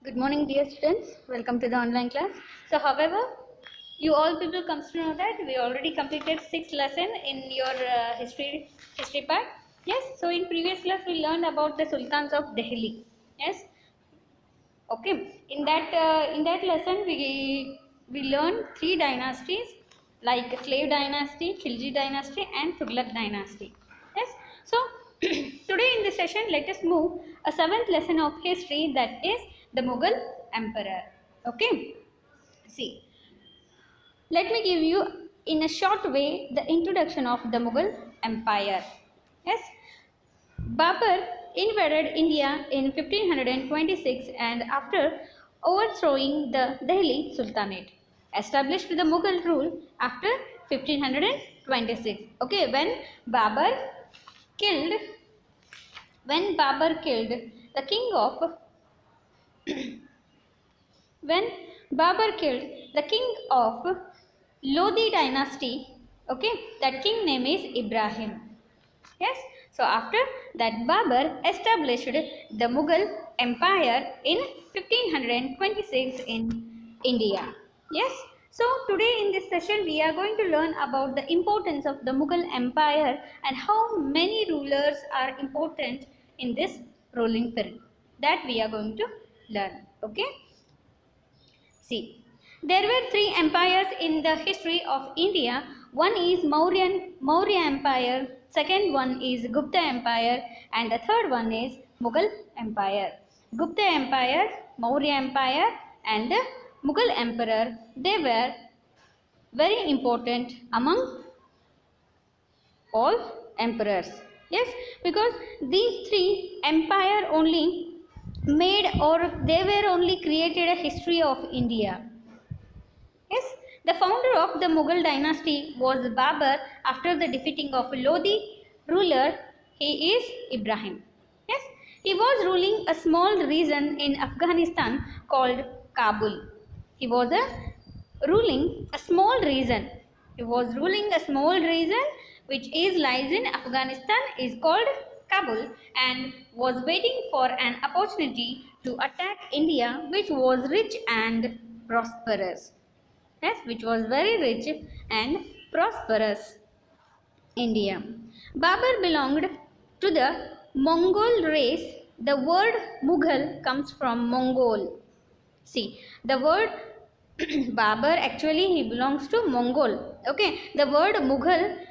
Good morning, dear students. Welcome to the online class. So, however, you all people comes to know that we already completed 6 lesson in your history part. Yes. So, in previous class we learned about the Sultans of Delhi. Yes. Okay. In that lesson we learned 3 dynasties like slave dynasty, Khilji dynasty, and Tughlaq dynasty. Yes. So today in this session, let us move a 7th lesson of history, that is the Mughal Emperor. Okay. See, let me give you in a short way the introduction of the Mughal Empire. Yes. Babur invaded India in 1526 and after overthrowing the Delhi Sultanate, established the Mughal rule after 1526. Okay, killed Babur killed the king of when Babur killed the king of Lodi dynasty, okay, that king name is Ibrahim. Yes, so after that Babur established the Mughal Empire in 1526 in India. Yes, so today in this session we are going to learn about the importance of the Mughal Empire and how many rulers are important in this ruling period. That we are going to learn. Okay. See, there were 3 empires in the history of India. One is Maurya Empire, second one is Gupta Empire, and the third one is Mughal Empire. Gupta Empire, Maurya Empire, and the Mughal Emperor, they were very important among all emperors. Yes, because these 3 empire only made, or they were only created a history of India. Yes, the founder of the Mughal dynasty was Babur. After the defeating of Lodi ruler, he is Ibrahim. Yes, he was ruling a small region in Afghanistan called Kabul. He was ruling a small region. He was ruling a small region which lies in Afghanistan, is called Kabul, and was waiting for an opportunity to attack India, which was rich and prosperous. Yes, which was very rich and prosperous India. Babur belonged to the Mongol race. The word Mughal comes from Mongol. See, the word Babur actually he belongs to Mongol. Okay, the word Mughal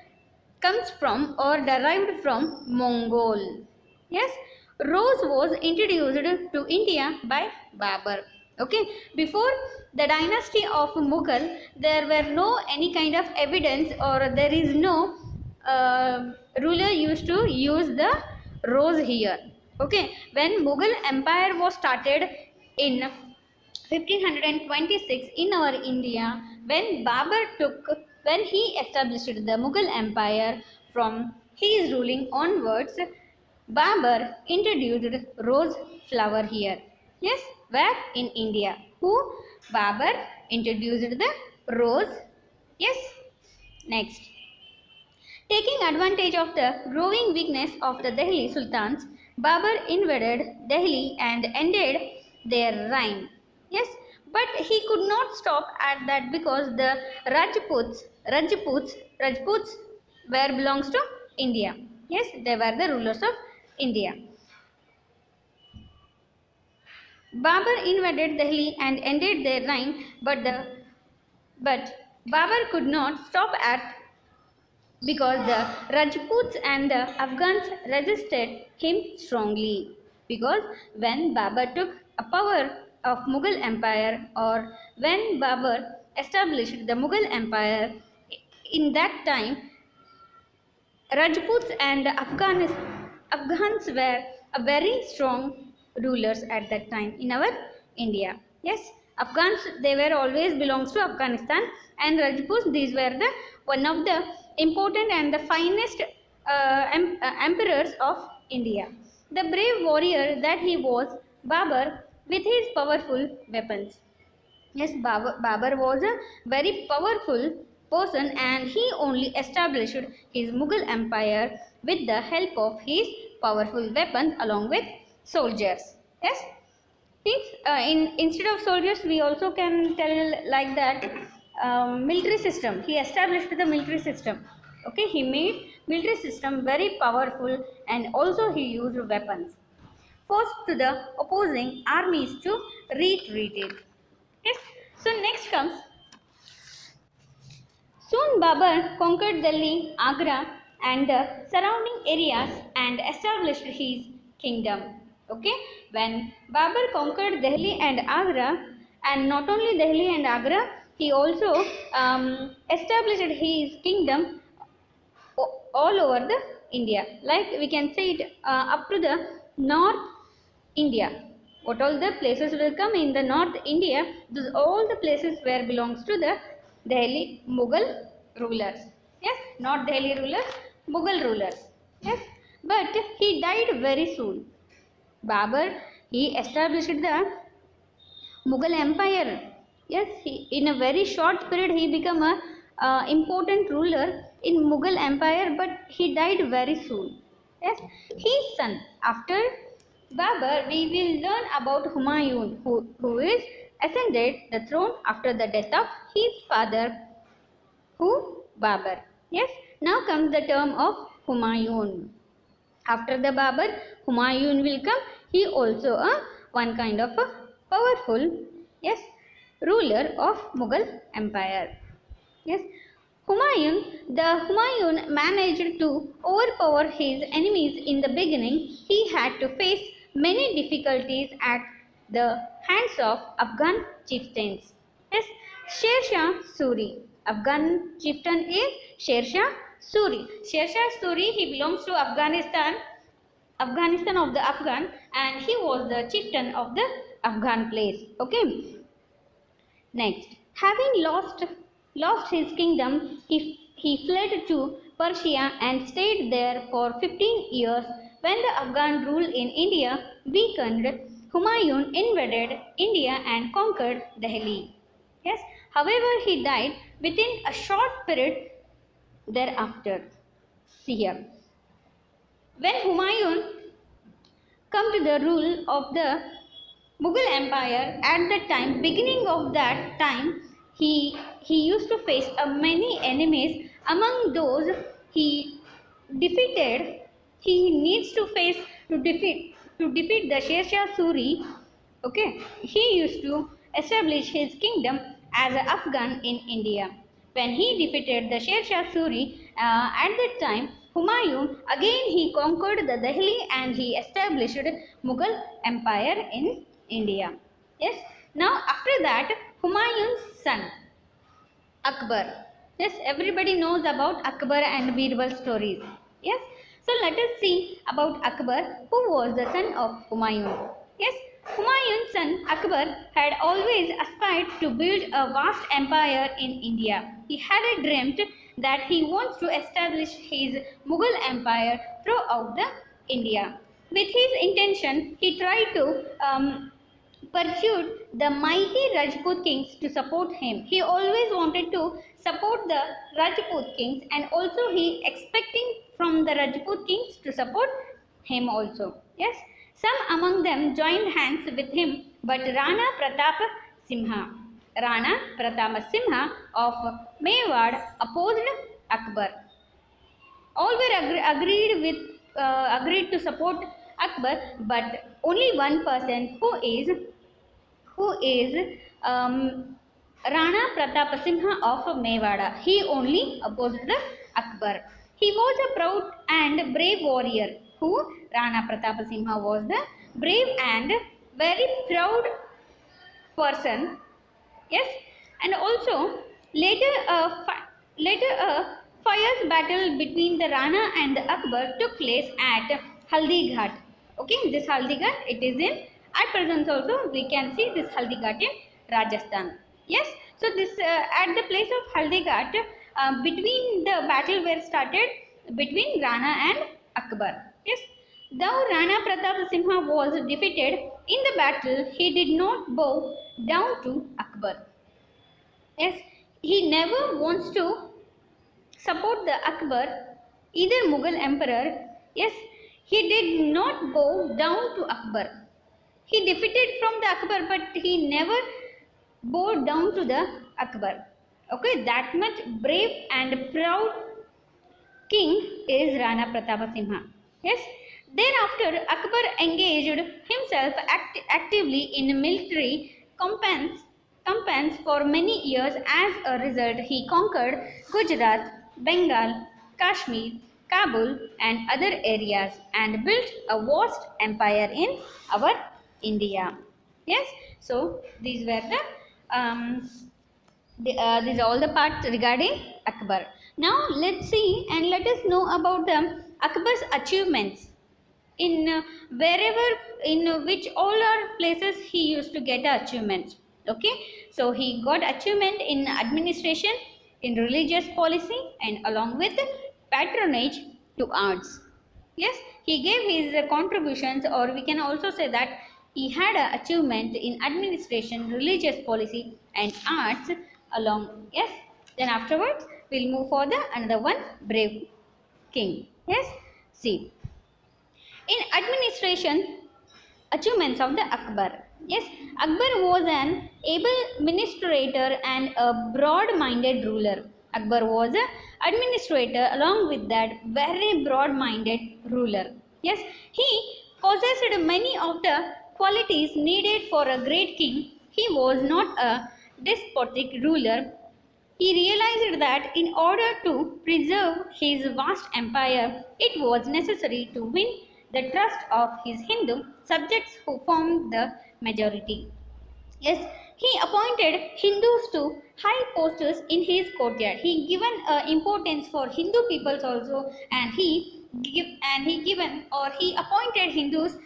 comes from or derived from Mongol. Yes, rose was introduced to India by Babur. Okay, before the dynasty of Mughal, there were no any kind of evidence, or there is no ruler used to use the rose here. Okay, when Mughal Empire was started in 1526 in our India, when he established the Mughal Empire, from his ruling onwards, Babur introduced rose flower here. Yes, where in India? Who? Babur introduced the rose. Yes. Next. Taking advantage of the growing weakness of the Delhi Sultans, Babur invaded Delhi and ended their reign. Yes, but he could not stop at that because the Rajputs were belongs to India. Yes, they were the rulers of India. Babur invaded Delhi and ended their reign, but Babur could not stop at because the Rajputs and the Afghans resisted him strongly. Because when Babur took a power of Mughal Empire, or when Babur established the Mughal Empire, in that time Rajputs and Afghans were a very strong rulers at that time in our India. Yes, Afghans, they were always belongs to Afghanistan, and Rajputs, these were the one of the important and the finest emperors of India. The brave warrior that he was, Babur, with his powerful weapons. Yes, Babur was a very powerful person, and he only established his Mughal empire with the help of his powerful weapons along with soldiers. Yes, Means instead of soldiers, we also can tell like that military system. He established the military system. Okay, he made military system very powerful, and also he used weapons. Forced to the opposing armies to retreat it. Yes. So next comes, soon Babur conquered Delhi, Agra and the surrounding areas and established his kingdom. Okay, when Babur conquered Delhi and Agra, and not only Delhi and Agra, he also established his kingdom all over the India. Like we can say it up to the North India. What all the places will come in the North India, those all the places where belongs to the Delhi Mughal rulers. Yes, not Delhi rulers, Mughal rulers. Yes, but he died very soon. Babur, he established the Mughal Empire. Yes, in a very short period he became a important ruler in Mughal Empire, but he died very soon. Yes, his son after Babur, we will learn about Humayun, who is ascended the throne after the death of his father, who Babur. Yes, now comes the term of Humayun. After the Babur, Humayun will come. He also a one kind of a powerful, yes, ruler of Mughal Empire. Yes, Humayun managed to overpower his enemies in the beginning. He had to face many difficulties at the hands of Afghan chieftains. Yes, Sher Shah Suri. Afghan chieftain is Sher Shah Suri. Sher Shah Suri, he belongs to Afghanistan of the Afghan, and he was the chieftain of the Afghan place. Okay. Next, having lost his kingdom, he fled to Persia and stayed there for 15 years. When the Afghan rule in India weakened, Humayun invaded India and conquered Delhi. Yes, however, he died within a short period thereafter. See here. When Humayun come to the rule of the Mughal Empire, at that time, beginning of that time, he used to face many enemies. Among those he defeated, he needs to face to defeat the Sher Shah Suri. Okay, he used to establish his kingdom as an Afghan in India. When he defeated the Sher Shah Suri, at that time, Humayun again he conquered the Delhi and he established Mughal Empire in India. Yes. Now after that, Humayun's son Akbar. Yes, everybody knows about Akbar and Birbal stories. Yes. So let us see about Akbar, who was the son of Humayun. Yes, Humayun's son Akbar had always aspired to build a vast empire in India. He had dreamt that he wants to establish his Mughal empire throughout the India. With his intention, he tried to pursued the mighty Rajput kings to support him. He always wanted to support the Rajput kings, and also he expecting from the Rajput kings to support him also. Yes, some among them joined hands with him, but Rana Pratap Simha of Mewad opposed Akbar. All were agreed to support Akbar, but only one person, who is Rana Pratap Simha of Mewada. He only opposed the Akbar. He was a proud and brave warrior. Who? Rana Pratap Simha was the brave and very proud person. Yes, and also later a fierce battle between the Rana and the Akbar took place at Haldi Ghat. Okay, this Haldi Ghat, it is in, at present also we can see this Haldi Ghat in Rajasthan. Yes, so this at the place of Haldi Ghat, between the battle were started between Rana and Akbar. Yes, though Rana Pratap Simha was defeated in the battle, he did not bow down to Akbar. Yes, he never wants to support the Akbar, either Mughal emperor. Yes, he did not bow down to Akbar. He defeated from the Akbar, but he never bowed down to the Akbar. Okay, that much brave and proud king is Rana Pratapa. Yes. Thereafter, Akbar engaged himself actively in military campaigns for many years. As a result, he conquered Gujarat, Bengal, Kashmir, Kabul, and other areas and built a vast empire in our India. Yes. So these were these are all the parts regarding Akbar. Now let's see and let us know about the Akbar's achievements in wherever in which all our places he used to get achievements. Okay, so he got achievement in administration, in religious policy, and along with patronage to arts. Yes, he gave his contributions, or we can also say that he had an achievement in administration, religious policy, and arts along. Yes, then afterwards we'll move for the another one, brave king. Yes, see, in administration, achievements of the Akbar. Yes, Akbar was an able administrator and a broad-minded ruler. Akbar was an administrator along with that very broad-minded ruler. Yes, he possessed many of the qualities needed for a great king. He was not a despotic ruler. He realized that in order to preserve his vast empire, it was necessary to win the trust of his Hindu subjects who formed the majority. Yes, he appointed Hindus to high posts in his courtyard. He given importance for Hindu peoples also, and he appointed Hindus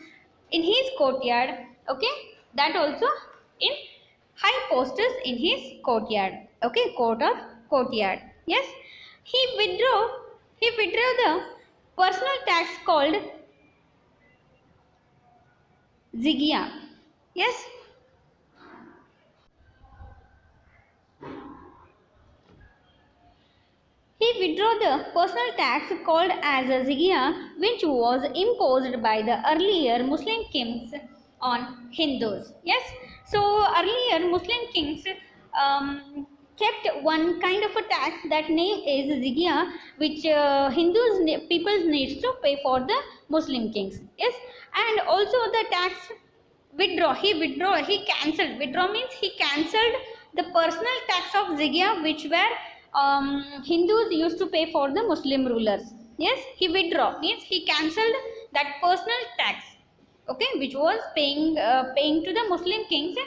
in his courtyard. Okay, that also in high posts in his courtyard. Okay, courtyard. Yes, he withdrew the personal tax called Zigya. Yes, he withdrew the personal tax called as a Zigya, which was imposed by the earlier Muslim kings on Hindus. Yes, so earlier Muslim kings kept one kind of a tax, that name is Zigya, which people needs to pay for the Muslim kings. Yes, and also the tax he cancelled. Withdraw means he cancelled the personal tax of Zigya, which were Hindus used to pay for the Muslim rulers. Yes, he withdraw means he cancelled that personal tax. Okay, which was paying to the Muslim kings.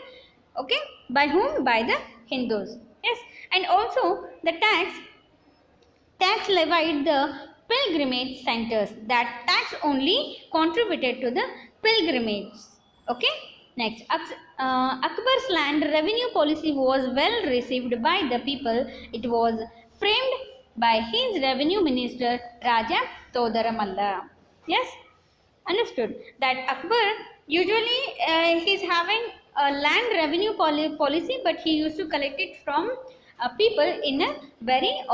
Okay, by whom? By the Hindus. Yes, and also the tax levied the pilgrimage centers. That tax only contributed to the pilgrimage. Okay, next, Akbar's land revenue policy was well received by the people. It was framed by his revenue minister Raja Todaramalla. Yes, understood that Akbar usually he is having a land revenue policy, but he used to collect it from people in a very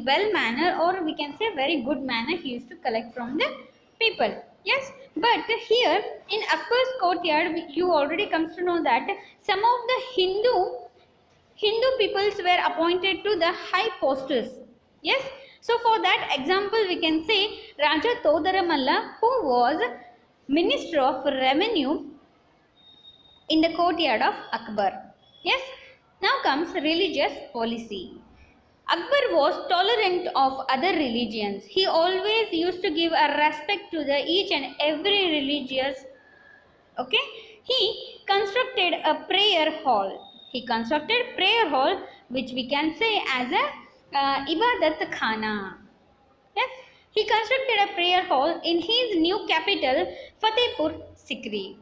well manner, or we can say very good manner. He used to collect from the people. Yes, but here in Akbar's courtyard, you already comes to know that some of the Hindu peoples were appointed to the high posts. Yes, so for that example, we can say Raja Todaramalla, who was Minister of Revenue in the courtyard of Akbar. Yes, now comes religious policy. Akbar was tolerant of other religions. He always used to give a respect to the each and every religious. Okay, he constructed a prayer hall. He constructed prayer hall, which we can say as a Ibadat Khana. Yes, he constructed a prayer hall in his new capital, Fatehpur Sikri.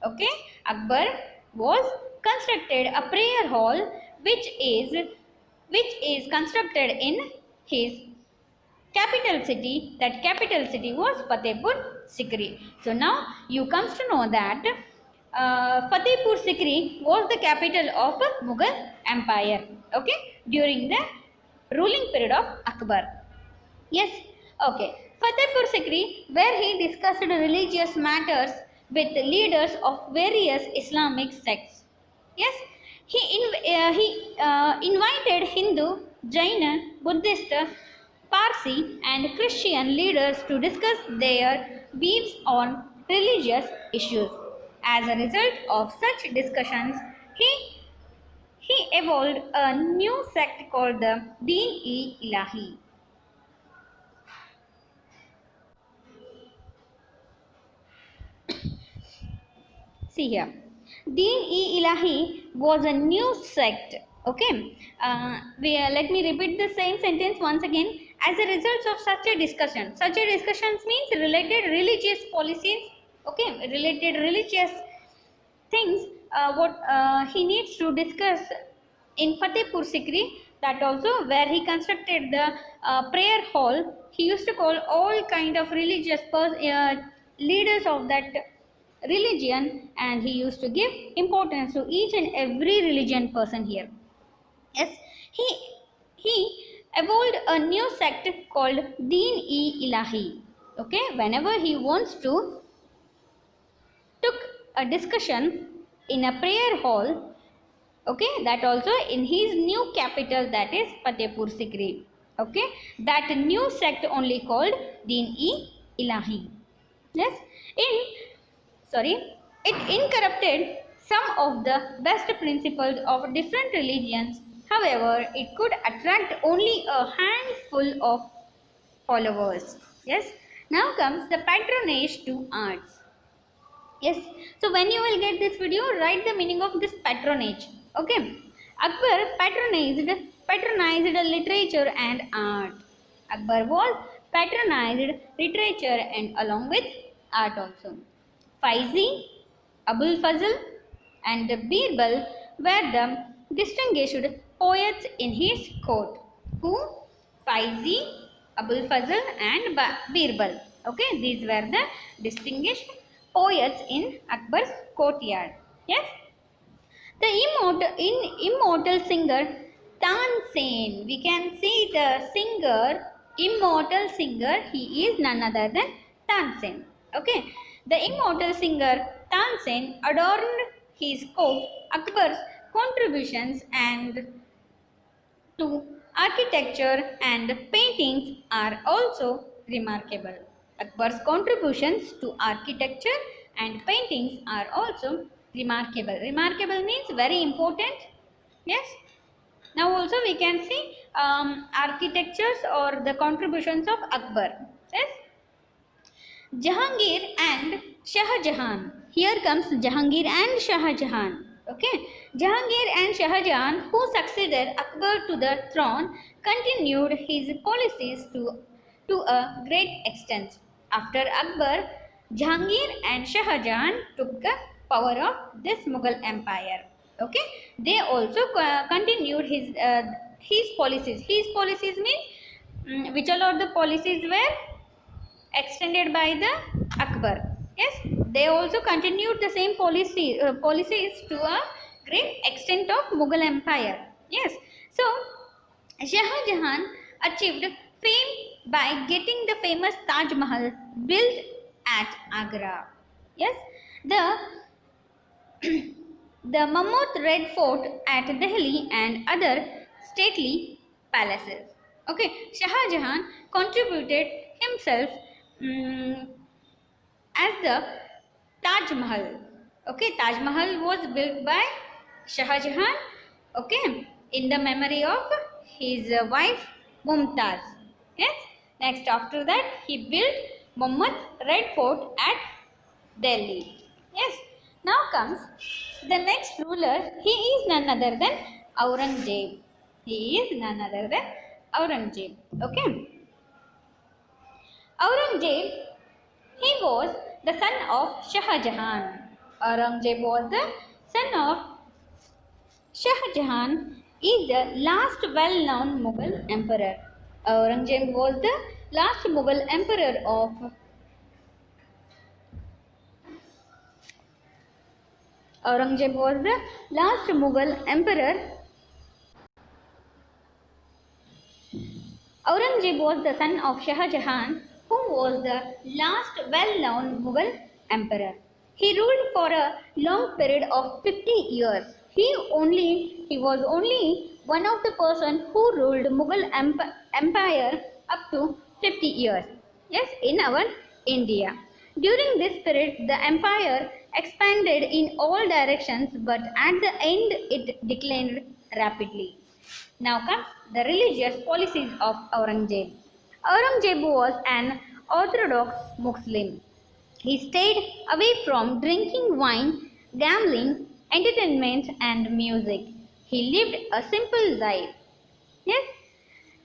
Okay, Akbar was constructed a prayer hall which is constructed in his capital city. That capital city was Fatehpur Sikri. So now you comes to know that Fatehpur Sikri was the capital of Mughal Empire. Okay, during the ruling period of Akbar. Yes, okay. Fatehpur Sikri, where he discussed religious matters with leaders of various Islamic sects. Yes, he invited Hindu, Jaina, Buddhist, Parsi, and Christian leaders to discuss their views on religious issues. As a result of such discussions, he evolved a new sect called the Deen-e-Ilahi. See here, Deen-e-Ilahi was a new sect. Okay, let me repeat the same sentence once again. As a result of such a discussions means related religious policies. Okay, related religious things. What he needs to discuss in Fatehpur Sikri, that also where he constructed the prayer hall. He used to call all kind of religious leaders of that religion, and he used to give importance to each and every religion person here. Yes, he evolved a new sect called Deen-e-Ilahi. Okay, whenever he wants to took a discussion in a prayer hall, okay, that also in his new capital, that is Fatehpur Sikri. Okay, that new sect only called Deen-e-Ilahi. Yes, it incorrupted some of the best principles of different religions. However, it could attract only a handful of followers. Yes, now comes the patronage to arts. Yes, so when you will get this video, write the meaning of this patronage. Okay, Akbar patronized literature and art. Akbar was patronized literature and along with art also. Faizi, Abul Fazl and Birbal were the distinguished poets in his court. Who? Faizi, Abul Fazl and Birbal. Okay, these were the distinguished poets in Akbar's courtyard. Yes. The immortal singer Tansen. We can see the singer, immortal singer. He is none other than Tansen. Okay. The immortal singer Tansen adorned his court. Akbar's contributions and to architecture and paintings are also remarkable. Akbar's contributions to architecture and paintings are also remarkable. Remarkable means very important. Yes. Now also we can see architectures or the contributions of Akbar. Yes. Jahangir and Shah Jahan. Here comes Jahangir and Shah Jahan. Okay, Jahangir and Shah Jahan, who succeeded Akbar to the throne, continued his policies to a great extent. After Akbar, Jahangir and Shah Jahan took the power of this Mughal empire. Okay, they also continued his policies. His policies means which all of the policies were extended by the Akbar. Yes, they also continued the same policies to a great extent of Mughal empire. Yes, so Shah Jahan achieved fame by getting the famous Taj Mahal built at Agra. Yes, the the Mammoth Red Fort at Delhi and other stately palaces. Okay, Shah Jahan contributed himself as the Taj Mahal. Okay, Taj Mahal was built by Shah Jahan. Okay, in the memory of his wife Mumtaz. Yes. Next, after that, he built Mammoth Red Fort at Delhi. Yes. Now comes the next ruler. He is none other than Aurangzeb. He is none other than Aurangzeb. Okay. Aurangzeb, he was the son of Shah Jahan. Aurangzeb was the son of Shah Jahan, is the last well-known Mughal emperor. Aurangzeb was the last Mughal emperor of Aurangzeb was the last Mughal emperor. Aurangzeb was the son of Shah Jahan, who was the last well-known Mughal emperor. He ruled for a long period of 50 years. He was only one of the person who ruled Mughal empire up to 50 years. Yes, in our India. During this period, the empire expanded in all directions, but at the end it declined rapidly. Now comes the religious policies of Aurangzeb. Aurangzeb was an orthodox Muslim. He stayed away from drinking wine, gambling, entertainment, and music. He lived a simple life. Yes?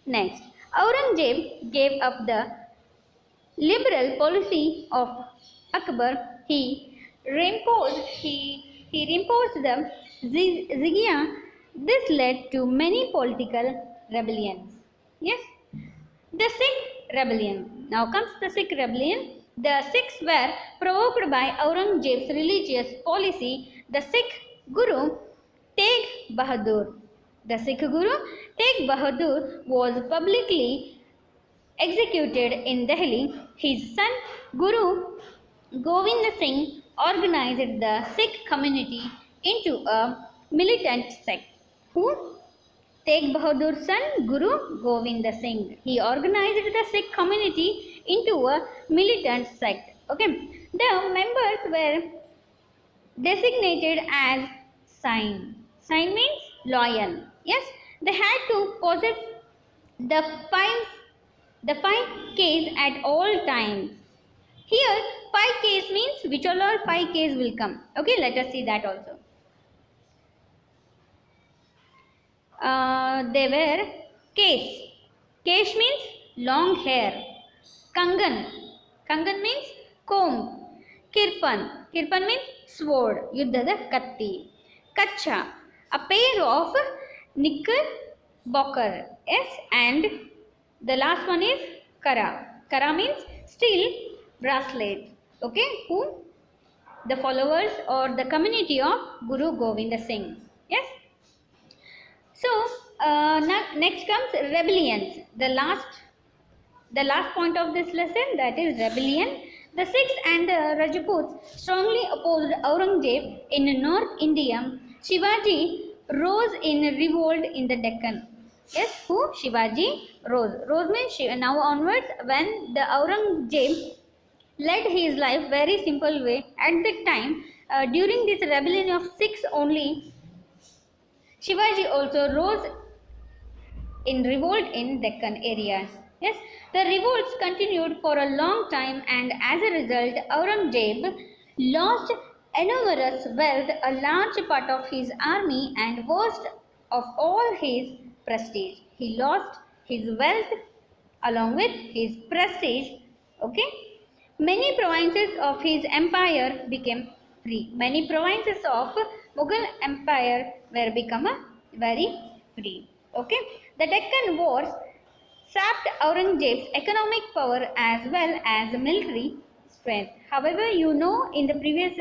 Next, Aurangzeb gave up the liberal policy of Akbar. He reimposed the Zigya. This led to many political rebellions. Yes? The Sikh rebellion. Now comes the Sikh rebellion. The Sikhs were provoked by Aurangzeb's religious policy. The Sikh Guru Tegh Bahadur. The Sikh Guru Tegh Bahadur was publicly executed in Delhi. His son Guru Govind Singh organized the Sikh community into a militant sect. Who? Tegh Bahadur's son Guru Govind Singh. He organized the Sikh community into a militant sect. Okay. The members were designated as Sain. Sain means loyal. Yes. They had to possess the five Ks at all times. Here 5 Ks means which all 5 Ks will come. Okay. Let us see that also. They were Kesh. Kesh means long hair. Kangan. Kangan means comb. Kirpan. Kirpan means sword. Yuddhada katti. Kacha. A pair of knickerbocker. Yes. And the last one is Kara. Kara means steel bracelet. Okay. Who? The followers or the community of Guru Govind Singh. Yes. So next comes rebellions. The last point of this lesson, that is rebellion. The Sikhs and the Rajputs strongly opposed Aurangzeb in North India. Shivaji rose in revolt in the Deccan. Yes, who? Shivaji rose. Rose means now onwards when the Aurangzeb led his life very simple way. At that time, during this rebellion of Sikhs only, Shivaji also rose in revolt in Deccan areas. Yes, the revolts continued for a long time, and as a result, Aurangzeb lost enormous wealth, a large part of his army, and worst of all, his prestige. He lost his wealth along with his prestige. Okay, many provinces of his empire became free. Many provinces of Mughal empire were become very free. Okay, the Deccan Wars sapped Aurangzeb's economic power as well as military strength. However, you know in the previous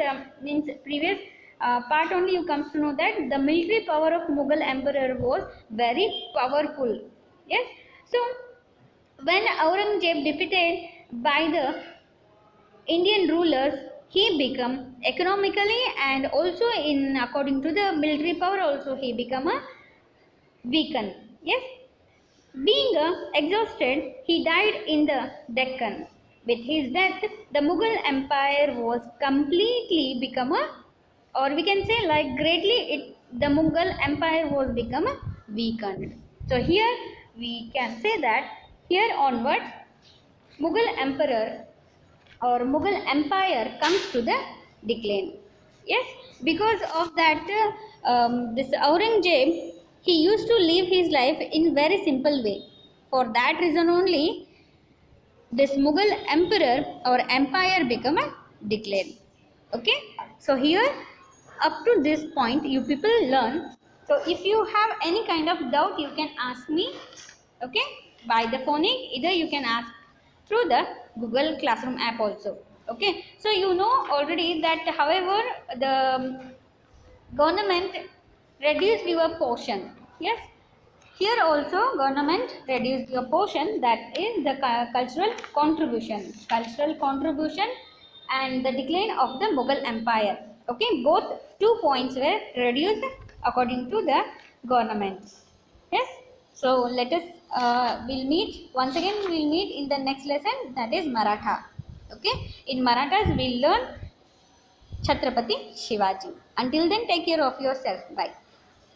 part only you comes to know that the military power of Mughal emperor was very powerful. Yes, so when Aurangzeb defeated by the Indian rulers, he become economically and also in according to the military power also he become a weakened. Yes, being exhausted, he died in the Deccan. With his death, the Mughal empire was completely become a, or we can say like greatly the Mughal empire was become a weakened. So here we can say that here onwards Mughal emperor or Mughal empire comes to the decline. Yes, because of that this Aurangzeb, he used to live his life in very simple way. For that reason only this Mughal emperor or empire become a decline. Okay, so here up to this point you people learn. So if you have any kind of doubt you can ask me, okay, by the phone, either you can ask through the Google Classroom app also. Okay, so you know already that however the government reduced your portion. Yes, here also government reduced your portion, that is the cultural contribution. Cultural contribution and the decline of the Mughal Empire. Okay, both 2 points were reduced according to the governments. Yes, so let us we'll meet once again. We'll meet in the next lesson, that is Maratha. Okay, in Marathas we'll learn Chhatrapati Shivaji. Until then, take care of yourself. Bye.